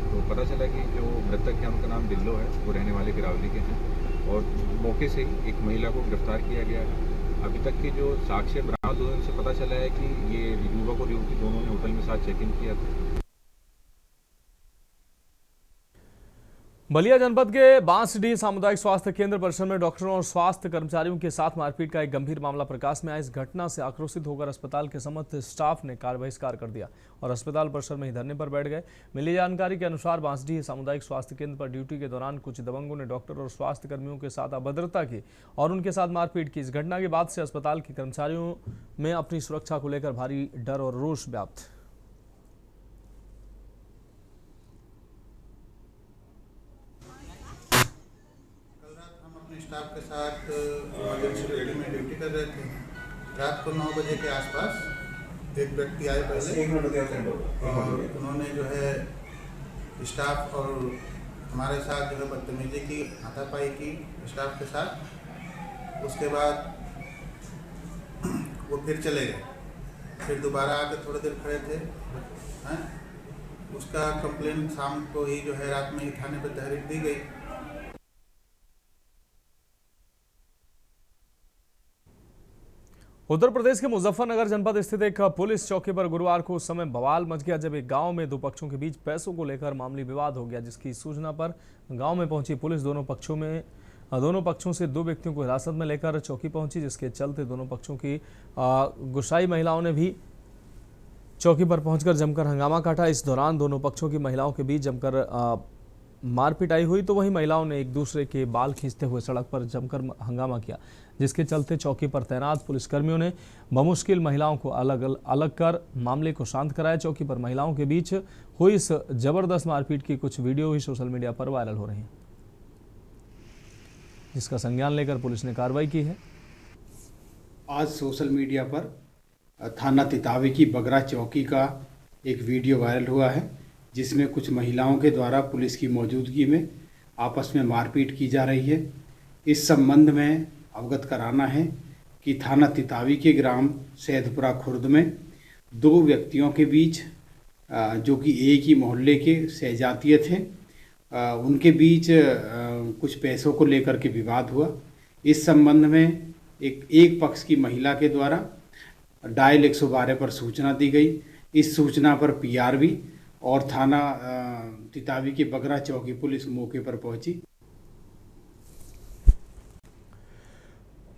Speaker 12: तो पता चला कि जो मृतक है उनका नाम दिल्लो है, वो रहने वाले गिरावली के हैं और मौके से ही एक महिला को गिरफ्तार किया गया है। अभी तक के जो साक्ष्य बरामद हुए उनसे पता चला है कि ये युवक और युवती दोनों ने होटल में साथ चेक इन किया था।
Speaker 1: बलिया जनपद के बांसडीह सामुदायिक स्वास्थ्य केंद्र परिसर में डॉक्टरों और स्वास्थ्य कर्मचारियों के साथ मारपीट का एक गंभीर मामला प्रकाश में आया। इस घटना से आक्रोशित होकर अस्पताल के समस्त स्टाफ ने कार्य बहिष्कार कर दिया और अस्पताल परिसर में ही धरने पर बैठ गए। मिली जानकारी के अनुसार बांसडीह सामुदायिक स्वास्थ्य केंद्र पर ड्यूटी के दौरान कुछ दबंगों ने डॉक्टर और स्वास्थ्य कर्मियों के साथ अभद्रता की और उनके साथ मारपीट की। इस घटना के बाद से अस्पताल के कर्मचारियों में अपनी सुरक्षा को लेकर भारी डर और रोष व्याप्त।
Speaker 13: स्टाफ के साथ इमरजेंसी बिल्डिंग में ड्यूटी कर रहे थे। रात को 9 बजे के आसपास एक व्यक्ति आए पहले और उन्होंने जो है स्टाफ और हमारे साथ जो है बदतमीजी की, हाथापाई की स्टाफ के साथ। उसके बाद वो फिर चले गए, फिर दोबारा आकर थोड़ी देर खड़े थे। उसका कंप्लेंट शाम को ही जो है रात में ही थाने पर तहरीर दी गई।
Speaker 1: उत्तर प्रदेश के मुजफ्फरनगर जनपद स्थित एक पुलिस चौकी पर गुरुवार को उस समय बवाल मच गया जब एक गांव में दो पक्षों के बीच पैसों को लेकर मामूली विवाद हो गया, जिसकी सूचना पर गांव में पहुंची पुलिस दोनों पक्षों से दो व्यक्तियों को हिरासत में लेकर चौकी पहुंची, जिसके चलते दोनों पक्षों की गुस्साई महिलाओं ने भी चौकी पर पहुंचकर जमकर हंगामा काटा। इस दौरान दोनों पक्षों की महिलाओं के बीच जमकर मारपिटाई हुई, तो वहीं महिलाओं ने एक दूसरे के बाल खींचते हुए सड़क पर जमकर हंगामा किया, जिसके चलते चौकी पर तैनात पुलिसकर्मियों ने बमुश्किल महिलाओं को अलग कर मामले को शांत कराया। चौकी पर महिलाओं के बीच हुई इस जबरदस्त मारपीट की कुछ वीडियो ही सोशल मीडिया पर वायरल हो रही हैं, जिसका संज्ञान लेकर पुलिस ने कार्रवाई की है।
Speaker 14: आज सोशल मीडिया पर थाना तितावी की बगरा चौकी का एक वीडियो वायरल हुआ है, जिसमें कुछ महिलाओं के द्वारा पुलिस की मौजूदगी में आपस में मारपीट की जा रही है। इस संबंध में अवगत कराना है कि थाना तितावी के ग्राम सैदपुरा खुर्द में 2 व्यक्तियों के बीच जो कि एक ही मोहल्ले के सहजातीय थे, उनके बीच कुछ पैसों को लेकर के विवाद हुआ। इस संबंध में एक पक्ष की महिला के द्वारा डायल 112 पर सूचना दी गई। इस सूचना पर पीआरवी और थाना तितावी के बगरा चौकी पुलिस मौके पर पहुंची।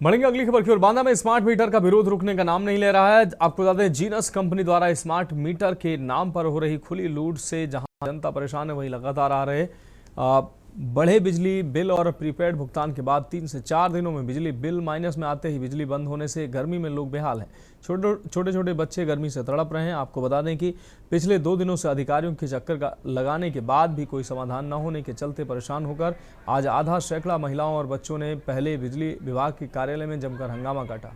Speaker 1: बढ़ेंगे अगली खबर की ओर। बांदा में स्मार्ट मीटर का विरोध रुकने का नाम नहीं ले रहा है। आपको बता दें, जीनस कंपनी द्वारा स्मार्ट मीटर के नाम पर हो रही खुली लूट से जहां जनता परेशान है, वहीं लगातार आ रहे बढ़े बिजली बिल और प्रीपेड भुगतान के बाद 3 से 4 दिनों में बिजली बिल माइनस में आते ही बिजली बंद होने से गर्मी में लोग बेहाल हैं। छोटे छोटे बच्चे गर्मी से तड़प रहे हैं। आपको बता दें कि पिछले 2 दिनों से अधिकारियों के चक्कर लगाने के बाद भी कोई समाधान न होने के चलते परेशान होकर आज आधा सैकड़ा महिलाओं और बच्चों ने पहले बिजली विभाग के कार्यालय में जमकर हंगामा काटा।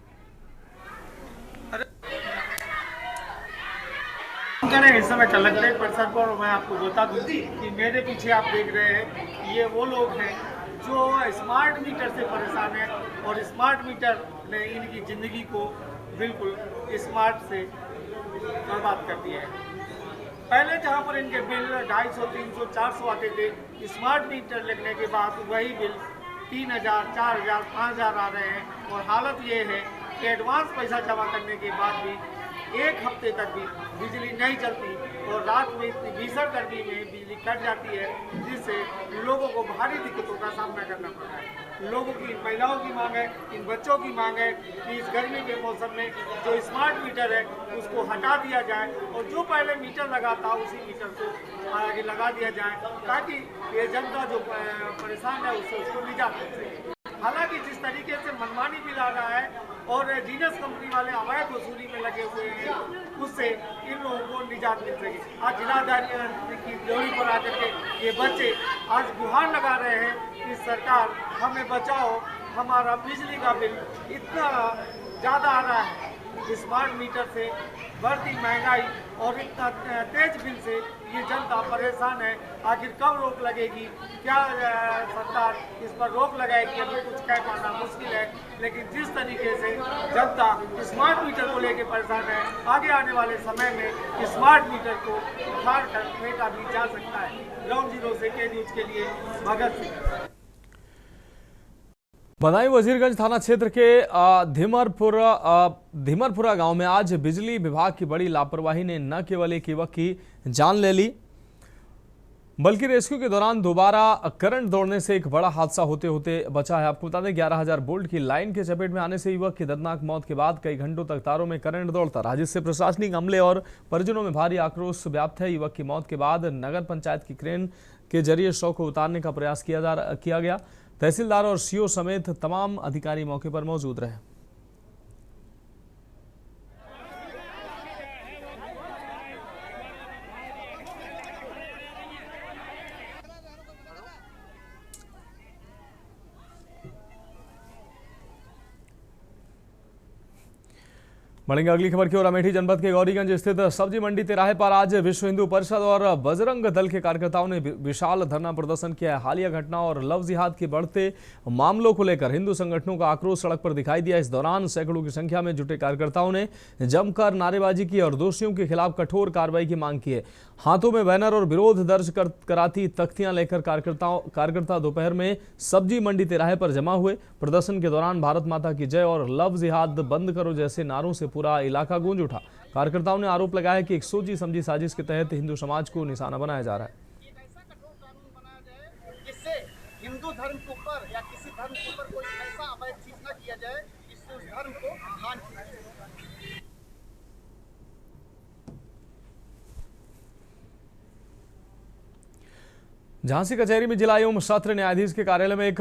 Speaker 4: इस समय कलेक्ट्रेट परिसर पर मैं आपको बता दूं कि मेरे पीछे आप देख रहे हैं, ये वो लोग हैं जो स्मार्ट मीटर से परेशान हैं और स्मार्ट मीटर ने इनकी ज़िंदगी को बिल्कुल स्मार्ट से बर्बाद कर दिया है। पहले जहां पर इनके बिल 250, 300, 400 आते थे, स्मार्ट मीटर लगने के बाद वही बिल 3000, 4000, 5000 आ रहे हैं। और हालत ये है कि एडवांस पैसा जमा करने के बाद भी 1 हफ्ते तक भी बिजली नहीं चलती और रात में इतनी भीषण गर्मी में बिजली कट जाती है, जिससे लोगों को भारी दिक्कतों का सामना करना पड़ रहा है। लोगों की, महिलाओं की मांग है, इन बच्चों की मांग है कि इस गर्मी के मौसम में जो स्मार्ट मीटर है उसको हटा दिया जाए और जो पहले मीटर लगा था उसी मीटर को आगे लगा दिया जाए, ताकि ये जनता जो परेशान है उससे उसको निजात मिल सके। हालांकि जिस तरीके से मनमानी बिल आ रहा है और जीनस कंपनी वाले अवैध वसूली में लगे हुए हैं, उससे इन लोगों को निजात मिल सके। आज जिलाधिकारी की ड्योरी पर आकर के ये बच्चे आज गुहार लगा रहे हैं कि सरकार हमें बचाओ, हमारा बिजली का बिल इतना ज़्यादा आ रहा है। स्मार्ट मीटर से बढ़ती महंगाई और इतना तेज बिल से ये जनता परेशान है। आखिर कब रोक लगेगी? क्या सरकार इस पर रोक लगाएगी? अभी कुछ कह पाना मुश्किल है, लेकिन जिस तरीके से जनता स्मार्ट मीटर को लेकर परेशान है, आगे आने वाले समय में स्मार्ट मीटर को उखाड़ कर फेंका भी जा सकता है। ग्राउंड जीरो से के न्यूज के लिए भगत सिंह।
Speaker 1: बदायूं वजीरगंज थाना क्षेत्र के धीमरपुरा गांव में आज बिजली विभाग की बड़ी लापरवाही ने न केवल एक युवक की जान ले ली, बल्कि रेस्क्यू के दौरान दोबारा करंट दौड़ने से एक बड़ा हादसा होते होते बचा है। आपको बता दें, 11000 वोल्ट की लाइन के चपेट में आने से युवक की दर्दनाक मौत के बाद कई घंटों तक तारों में करंट दौड़ता रहा, जिससे प्रशासनिक अमले और परिजनों में भारी आक्रोश व्याप्त है। युवक की मौत के बाद नगर पंचायत की क्रेन के जरिए शव को उतारने का प्रयास किया गया। तहसीलदार और सीओ समेत तमाम अधिकारी मौके पर मौजूद रहे। बढ़ेंगे अगली खबर की ओर। अमेठी जनपद के गौरीगंज स्थित सब्जी मंडी तिराहे पर आज विश्व हिंदू परिषद और बजरंग दल के कार्यकर्ताओं ने विशाल धरना प्रदर्शन किया। हालिया घटनाओं और लव जिहाद के बढ़ते मामलों को लेकर हिंदू संगठनों का आक्रोश सड़क पर दिखाई दिया। इस दौरान सैकड़ों की संख्या में जुटे कार्यकर्ताओं ने जमकर नारेबाजी की और दोषियों के खिलाफ कठोर कार्रवाई की मांग की है। हाथों में बैनर और विरोध दर्ज कराती तख्तियां लेकर कार्यकर्ता दोपहर में सब्जी मंडी तिराहे पर जमा हुए। प्रदर्शन के दौरान भारत माता की जय और लव जिहाद बंद करो जैसे नारों से पूरा इलाका गूंज उठा। कार्यकर्ताओं ने आरोप लगाया कि एक सोची समझी साजिश के तहत हिंदू समाज को निशाना बनाया जा रहा है।
Speaker 15: जिससे हिंदू धर्म के ऊपर या किसी धर्म के ऊपर कोई ऐसा अवैध चीज न किया जाए जिससे उस धर्म को हानि पहुंचे।
Speaker 1: झांसी कचहरी में जिला एवं सत्र न्यायाधीश के कार्यालय में एक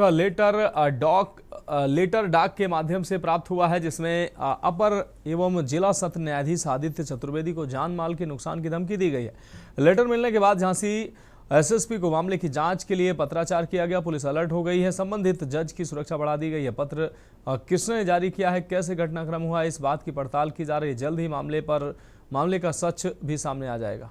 Speaker 1: लेटर डाक के माध्यम से प्राप्त हुआ है, जिसमें अपर एवं जिला सत्र न्यायाधीश आदित्य चतुर्वेदी को जान माल के नुकसान की धमकी दी गई है। लेटर मिलने के बाद झांसी एसएसपी को मामले की जांच के लिए पत्राचार किया गया। पुलिस अलर्ट हो गई है। संबंधित जज की सुरक्षा बढ़ा दी गई है। पत्र किसने जारी किया है, कैसे घटनाक्रम हुआ, इस बात की पड़ताल की जा रही है। जल्द ही मामले का सच भी सामने आ जाएगा।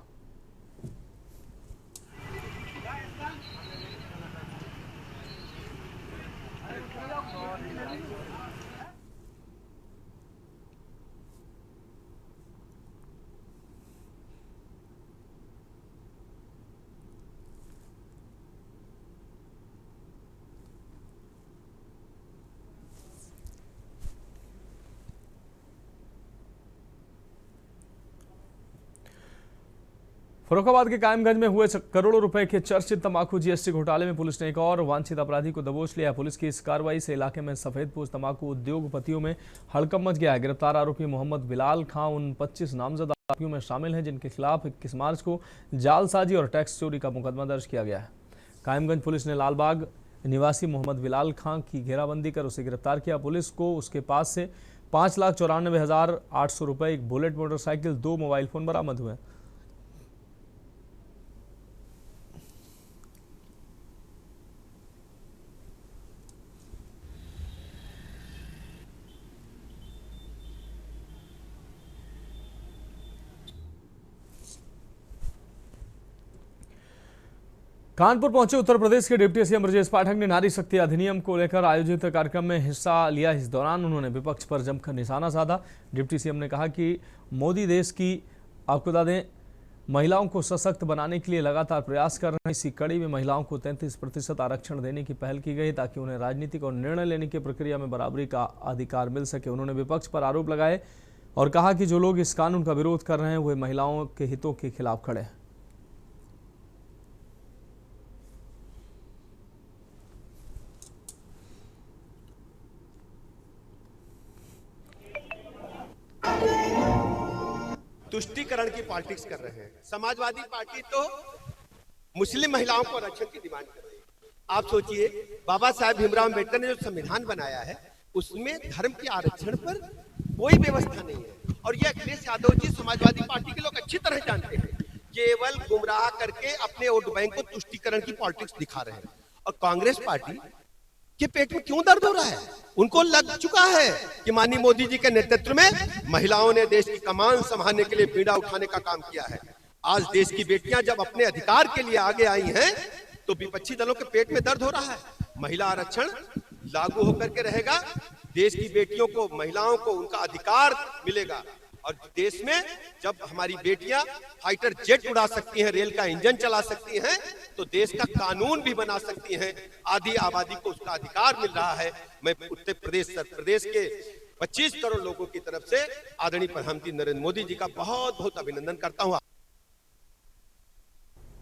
Speaker 1: फर्रुखाबाद के कायमगंज में हुए करोड़ों रुपए के चर्चित तंबाकू जीएसटी घोटाले में पुलिस ने एक और वांछित अपराधी को दबोच लिया। पुलिस की इस कार्रवाई से इलाके में सफेदपोश तंबाकू उद्योगपतियों में हड़कंप मच गया है। गिरफ्तार आरोपी मोहम्मद बिलाल खां उन 25 नामजद आरोपियों में शामिल हैं जिनके खिलाफ 21 मार्च को जालसाजी और टैक्स चोरी का मुकदमा दर्ज किया गया है। कायमगंज पुलिस ने लालबाग निवासी मोहम्मद बिलाल खां की घेराबंदी कर उसे गिरफ्तार किया। पुलिस को उसके पास से 5,94,800 रुपए, एक बुलेट मोटरसाइकिल, 2 मोबाइल फोन बरामद हुए। कानपुर पहुंचे उत्तर प्रदेश के डिप्टी सीएम ब्रजेश पाठक ने नारी शक्ति अधिनियम को लेकर आयोजित कार्यक्रम में हिस्सा लिया। इस दौरान उन्होंने विपक्ष पर जमकर निशाना साधा। डिप्टी सीएम ने कहा कि मोदी देश की आपको बता दें महिलाओं को सशक्त बनाने के लिए लगातार प्रयास कर रहे हैं। इसी कड़ी में महिलाओं को 33% आरक्षण देने की पहल की गई ताकि उन्हें राजनीतिक और निर्णय लेने की प्रक्रिया में बराबरी का अधिकार मिल सके। उन्होंने विपक्ष पर आरोप लगाए और कहा कि जो लोग इस कानून का विरोध कर रहे हैं वे महिलाओं के हितों के खिलाफ खड़े हैं।
Speaker 16: तुष्टीकरण की पॉलिटिक्स कर रहे हैं। समाजवादी पार्टी तो मुस्लिम महिलाओं को आरक्षण की डिमांड कर रही है। आप सोचिए, बाबा साहेब भीमराव अम्बेडकर ने जो संविधान बनाया है उसमें धर्म के आरक्षण पर कोई व्यवस्था नहीं है। और ये अखिलेश यादव जी समाजवादी पार्टी के लोग अच्छी तरह जानते हैं, केवल गुमराह करके अपने वोट बैंक को तुष्टीकरण की पॉलिटिक्स दिखा रहे हैं। और कांग्रेस पार्टी के पेट में क्यों दर्द हो रहा है? उनको लग चुका है कि माननीय मोदी जी के नेतृत्व में महिलाओं ने देश की कमान संभालने के लिए बीड़ा उठाने का काम किया है। आज देश की बेटियां जब अपने अधिकार के लिए आगे आई हैं तो विपक्षी दलों के पेट में दर्द हो रहा है। महिला आरक्षण लागू होकर के रहेगा, देश की बेटियों को, महिलाओं को उनका अधिकार मिलेगा। और देश में जब हमारी बेटियां फाइटर जेट उड़ा सकती हैं, रेल का इंजन चला सकती हैं, तो देश का कानून भी बना सकती हैं। आधी आबादी को उसका अधिकार मिल रहा है। मैं उत्तर प्रदेश के 25 करोड़ लोगों की तरफ से आदरणीय प्रधानमंत्री नरेंद्र मोदी जी का बहुत बहुत अभिनंदन करता हूँ।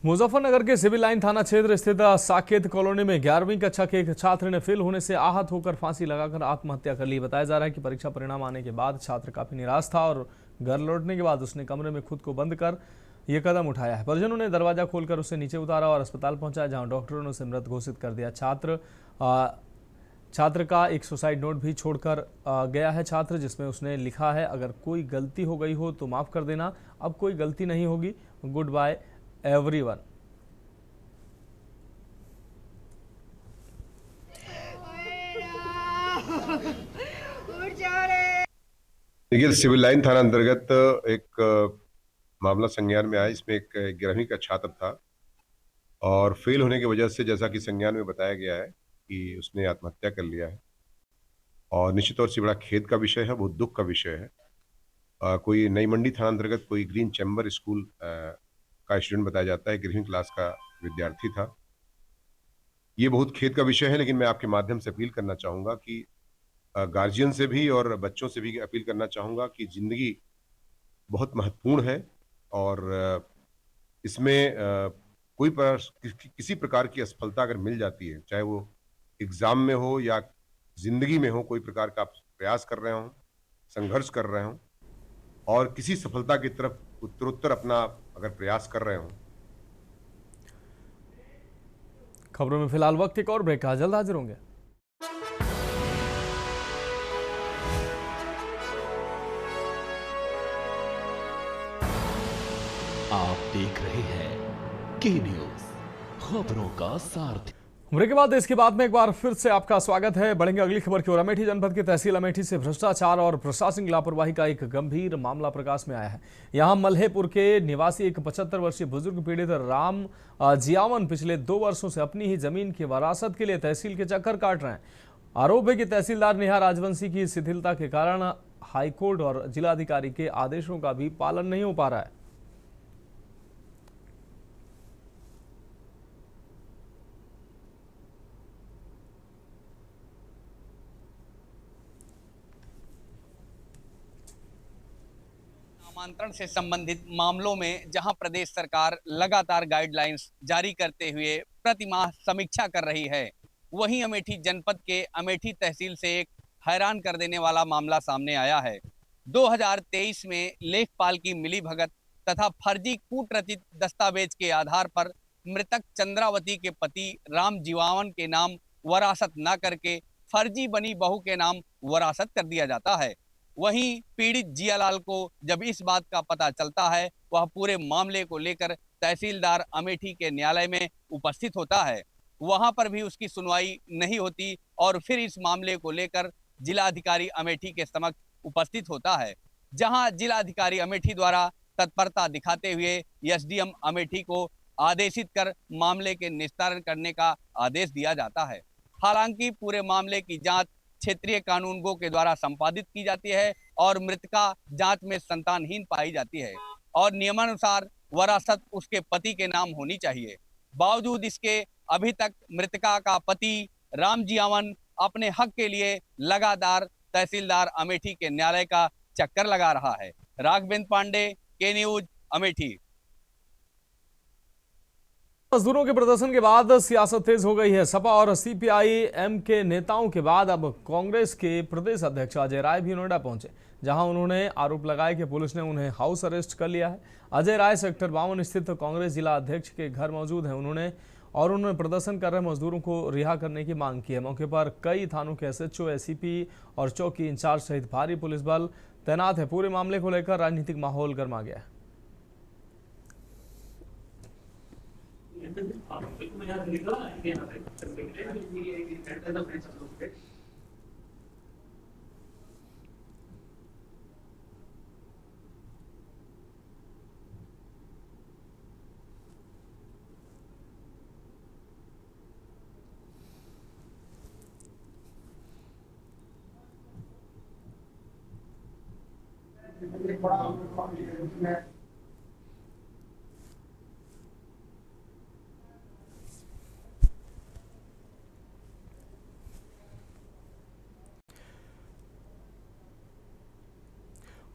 Speaker 1: मुजफ्फरनगर के सिविल लाइन थाना क्षेत्र स्थित साकेत कॉलोनी में 11वीं कक्षा के एक छात्र ने फेल होने से आहत होकर फांसी लगाकर आत्महत्या कर ली। बताया जा रहा है कि परीक्षा परिणाम आने के बाद छात्र काफी निराश था और घर लौटने के बाद उसने कमरे में खुद को बंद कर यह कदम उठाया है। परिजनों ने दरवाजा खोलकर उसे नीचे उतारा और अस्पताल पहुंचाया, जहां डॉक्टरों ने उसे मृत घोषित कर दिया। छात्र का एक सुसाइड नोट भी छोड़कर गया है छात्र, जिसमें उसने लिखा है, अगर कोई गलती हो गई हो तो माफ कर देना, अब कोई गलती नहीं होगी, गुड बाय एवरीवन।
Speaker 17: देखिए, सिविल लाइन थाना अंतर्गत एक मामला संज्ञान में आया। इसमें एक 11वीं का छात्र था और फेल होने की वजह से, जैसा कि संज्ञान में बताया गया है, कि उसने आत्महत्या कर लिया है। और निश्चित तौर से बड़ा खेद का विषय है, बहुत दुख का विषय है। कोई नई मंडी थाना अंतर्गत कोई ग्रीन चैम्बर स्कूल का स्टूडेंट बताया जाता है, 11वीं क्लास का विद्यार्थी था। ये बहुत खेद का विषय है, लेकिन मैं आपके माध्यम से अपील करना चाहूँगा कि गार्जियन से भी और बच्चों से भी अपील करना चाहूँगा कि ज़िंदगी बहुत महत्वपूर्ण है और इसमें किसी प्रकार की असफलता अगर मिल जाती है, चाहे वो एग्ज़ाम में हो या ज़िंदगी में हो, कोई प्रकार का आप प्रयास कर रहे हों, संघर्ष कर रहे हों और किसी सफलता की तरफ उत्तरोत्तर अपना अगर प्रयास कर रहे हों।
Speaker 1: खबरों में फिलहाल वक्त एक और ब्रेक का, जल्द हाजिर होंगे।
Speaker 2: आप देख रहे हैं के न्यूज़, खबरों का सारथी।
Speaker 1: ब्रेक के बाद इसके बाद में एक बार फिर से आपका स्वागत है। बढ़ेंगे अगली खबर की ओर। अमेठी जनपद के तहसील अमेठी से भ्रष्टाचार और प्रशासनिक लापरवाही का एक गंभीर मामला प्रकाश में आया है। यहां मल्हेपुर के निवासी एक 75 वर्षीय बुजुर्ग पीड़ित राम जियावन पिछले 2 वर्षों से अपनी ही जमीन की वरासत के लिए तहसील के चक्कर काट रहे हैं। आरोप है कि तहसीलदार नेहा राजवंशी की शिथिलता के कारण हाईकोर्ट और जिलाधिकारी के आदेशों का भी पालन नहीं हो पा रहा है।
Speaker 18: नामांतरण से संबंधित मामलों में जहां प्रदेश सरकार लगातार गाइडलाइंस जारी करते हुए प्रतिमाह समीक्षा कर रही है, वहीं अमेठी जनपद के अमेठी तहसील से एक हैरान कर देने वाला मामला सामने आया है। 2023 में लेखपाल की मिलीभगत तथा फर्जी कूटरचित दस्तावेज के आधार पर मृतक चंद्रावती के पति राम जीवावन के नाम वरासत न करके फर्जी बनी बहू के नाम वरासत कर दिया जाता है। वहीं पीड़ित जियालाल को जब इस बात का पता चलता है, वह पूरे मामले को लेकर तहसीलदार अमेठी के न्यायालय में उपस्थित होता है। वहां पर भी उसकी सुनवाई नहीं होती और फिर इस मामले को लेकर जिलाधिकारी अमेठी के समक्ष उपस्थित होता है, जहां जिलाधिकारी अमेठी द्वारा तत्परता दिखाते हुए एसडीएम अमेठी को आदेशित कर मामले के निस्तारण करने का आदेश दिया जाता है। हालांकि पूरे मामले की जांच क्षेत्रीय कानूनगो के द्वारा संपादित की जाती है और मृतका जांच में संतानहीन पाई जाती है और नियमानुसार वरासत उसके पति के नाम होनी चाहिए। बावजूद इसके अभी तक मृतका का पति राम जीवावन अपने हक के लिए लगातार तहसीलदार अमेठी के न्यायालय का चक्कर लगा रहा है। राघवेंद्र पांडे, के न्यूज, अमेठी।
Speaker 1: मजदूरों के प्रदर्शन के बाद सियासत तेज हो गई है। सपा और सीपीआई-एम के नेताओं के बाद अब कांग्रेस के प्रदेश अध्यक्ष अजय राय भी नोएडा पहुंचे, जहां उन्होंने आरोप लगाया कि पुलिस ने उन्हें हाउस अरेस्ट कर लिया है। अजय राय सेक्टर 52 स्थित कांग्रेस जिला अध्यक्ष के घर मौजूद हैं। उन्होंने प्रदर्शन कर रहे मजदूरों को रिहा करने की मांग की है। मौके पर कई थानों के एसएचओ, एसीपी और चौकी इंचार्ज सहित भारी पुलिस बल तैनात है। पूरे मामले को लेकर राजनीतिक माहौल गर्मा गया है।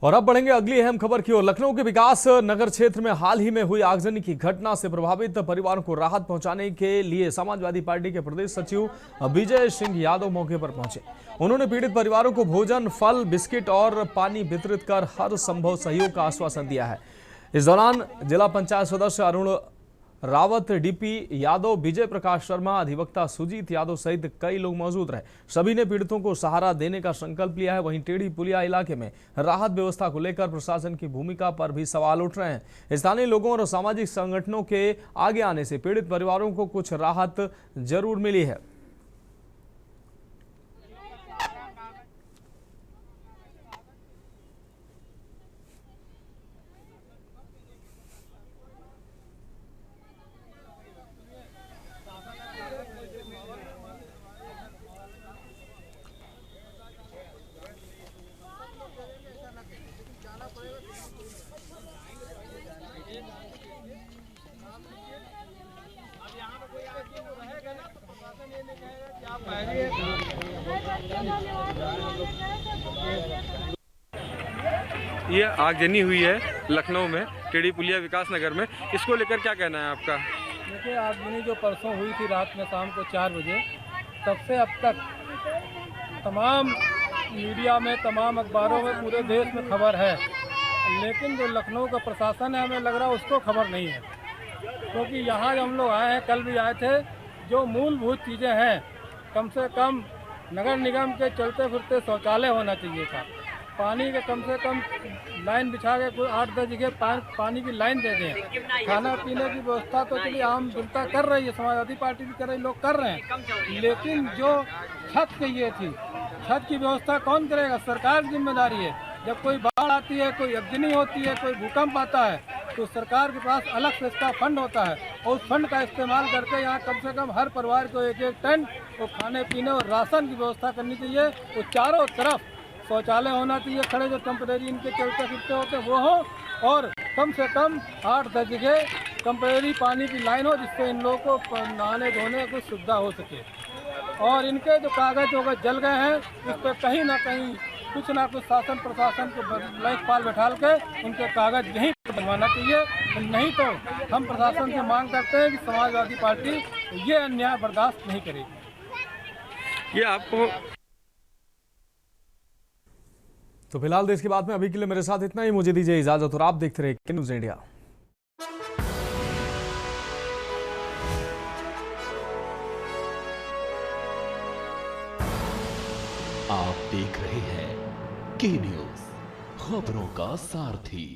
Speaker 1: और अब बढ़ेंगे अगली अहम खबर की ओर। लखनऊ के विकास नगर क्षेत्र में हाल ही में हुई आगजनी की घटना से प्रभावित परिवारों को राहत पहुंचाने के लिए समाजवादी पार्टी के प्रदेश सचिव विजय सिंह यादव मौके पर पहुंचे। उन्होंने पीड़ित परिवारों को भोजन, फल, बिस्किट और पानी वितरित कर हर संभव सहयोग का आश्वासन दिया है। इस दौरान जिला पंचायत सदस्य अरुण रावत, डीपी यादव, विजय प्रकाश शर्मा, अधिवक्ता सुजीत यादव सहित कई लोग मौजूद रहे। सभी ने पीड़ितों को सहारा देने का संकल्प लिया है। वहीं टेढ़ी पुलिया इलाके में राहत व्यवस्था को लेकर प्रशासन की भूमिका पर भी सवाल उठ रहे हैं। स्थानीय लोगों और सामाजिक संगठनों के आगे आने से पीड़ित परिवारों को कुछ राहत जरूर मिली है।
Speaker 19: ये आगजनी हुई है लखनऊ में टेढ़ी पुलिया विकास नगर में, इसको लेकर क्या कहना है आपका?
Speaker 4: देखिए, आगजनी जो परसों हुई थी रात में शाम को 4 बजे, तब से अब तक तमाम मीडिया में, तमाम अखबारों में, पूरे देश में खबर है, लेकिन जो लखनऊ का प्रशासन है हमें लग रहा है उसको खबर नहीं है। क्योंकि यहाँ हम लोग आए हैं, कल भी आए थे, जो मूलभूत चीज़ें हैं, कम से कम नगर निगम के चलते फिरते शौचालय होना चाहिए था, पानी के कम से कम लाइन बिछा के कोई 8-10 जगह पानी की लाइन दे दें, खाना पीने की व्यवस्था तो चलिए आम जनता कर रही है, समाजवादी पार्टी भी कर रही, लोग कर रहे हैं, लेकिन जो छत चाहिए थी, छत की व्यवस्था कौन करेगा? सरकार की जिम्मेदारी है। जब कोई बाढ़ आती है, कोई अग्नि होती है, कोई भूकंप आता है, तो सरकार के पास अलग से इसका फंड होता है, और उस फंड का इस्तेमाल करके यहाँ कम से कम हर परिवार को एक एक टेंट और खाने पीने और राशन की व्यवस्था करनी चाहिए। और चारों तरफ शौचालय होना चाहिए, खड़े जो टेम्परेरी इनके चलते फिरते होते वो हो, और कम से कम 8-10 जगह टेम्परेरी पानी की लाइन हो, जिससे इन लोगों को नहाने धोने की सुविधा हो सके। और इनके जो कागज वगैरह जल गए हैं, उस पर कहीं ना कहीं कुछ ना कुछ शासन प्रशासन को लेखपाल बैठाल के उनके कागज यहीं बनवाना चाहिए। नहीं तो हम प्रशासन से मांग करते हैं कि समाजवादी पार्टी ये अन्याय बर्दाश्त नहीं करेगी।
Speaker 19: ये आपको
Speaker 1: तो फिलहाल देश की बात में अभी के लिए मेरे साथ इतना ही। मुझे दीजिए इजाजत और आप देखते रहिए न्यूज़ इंडिया।
Speaker 2: आप देख रहे हैं के न्यूज़, खबरों का सारथी।